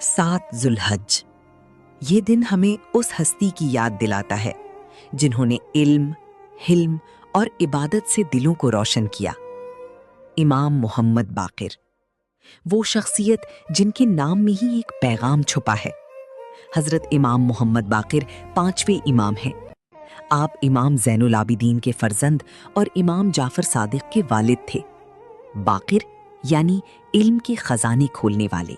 7 ذوالحج یہ دن ہمیں اس ہستی کی یاد دلاتا ہے جنہوں نے علم، حلم اور عبادت سے دلوں کو روشن کیا۔ امام محمد باقر، وہ شخصیت جن کے نام میں ہی ایک پیغام چھپا ہے۔ حضرت امام محمد باقر 5ویں امام ہیں۔ آپ امام زین العابدین کے فرزند اور امام جعفر صادق کے والد تھے۔ باقر یعنی علم کے خزانے کھولنے والے۔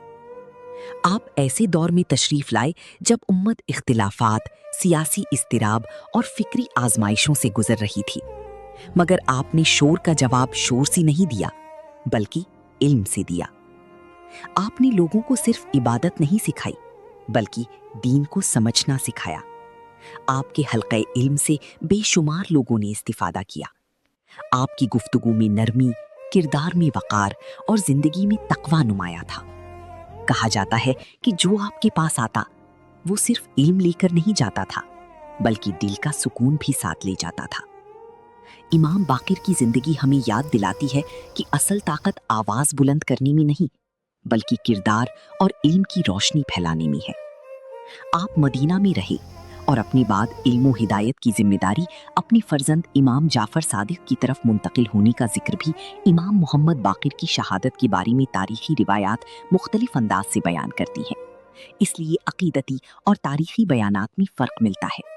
آپ ایسے دور میں تشریف لائے جب امت اختلافات، سیاسی اضطراب اور فکری آزمائشوں سے گزر رہی تھی، مگر آپ نے شور کا جواب شور سے نہیں دیا بلکہ علم سے دیا۔ آپ نے لوگوں کو صرف عبادت نہیں سکھائی بلکہ دین کو سمجھنا سکھایا۔ آپ کے حلقہ علم سے بے شمار لوگوں نے استفادہ کیا۔ آپ کی گفتگو میں نرمی، کردار میں وقار اور زندگی میں تقویٰ نمایاں تھا۔ کہا جاتا ہے کہ جو آپ کے پاس آتا وہ صرف علم لے کر نہیں جاتا تھا بلکہ دل کا سکون بھی ساتھ لے جاتا تھا۔ امام باقر کی زندگی ہمیں یاد دلاتی ہے کہ اصل طاقت آواز بلند کرنے میں نہیں بلکہ کردار اور علم کی روشنی پھیلانے میں ہے۔ آپ مدینہ میں رہے اور اپنے بعد علم و ہدایت کی ذمہ داری اپنی فرزند امام جعفر صادق کی طرف منتقل ہونے کا ذکر بھی امام محمد باقر کی شہادت کے بارے میں تاریخی روایات مختلف انداز سے بیان کرتی ہیں۔ اس لیے عقیدتی اور تاریخی بیانات میں فرق ملتا ہے۔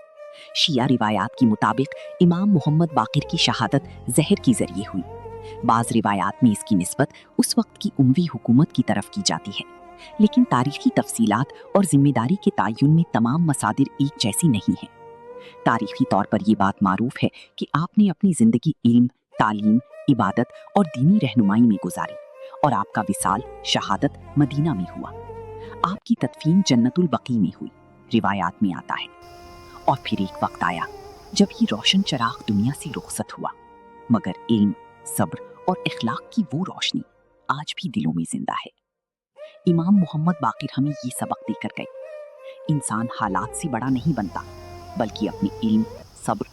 شیعہ روایات کے مطابق امام محمد باقر کی شہادت زہر کے ذریعے ہوئی۔ بعض روایات میں اس کی نسبت اس وقت کی اموی حکومت کی طرف کی جاتی ہے، لیکن تاریخی تفصیلات اور ذمہ داری کے تعین میں تمام مصادر ایک جیسی نہیں ہیں۔ تاریخی طور پر یہ بات معروف ہے کہ آپ نے اپنی زندگی علم، تعلیم، عبادت اور دینی رہنمائی میں گزاری اور آپ کا وصال، شہادت مدینہ میں ہوا۔ آپ کی تدفین جنت البقیع میں ہوئی، روایات میں آتا ہے۔ اور پھر ایک وقت آیا جب یہ روشن چراغ دنیا سے رخصت ہوا، مگر علم، صبر اور اخلاق کی وہ روشنی آج بھی دلوں میں زندہ ہے۔ امام محمد باقر ہمیں یہ سبق دے کر گئے: انسان حالات سے بڑا نہیں بنتا بلکہ اپنے علم، صبر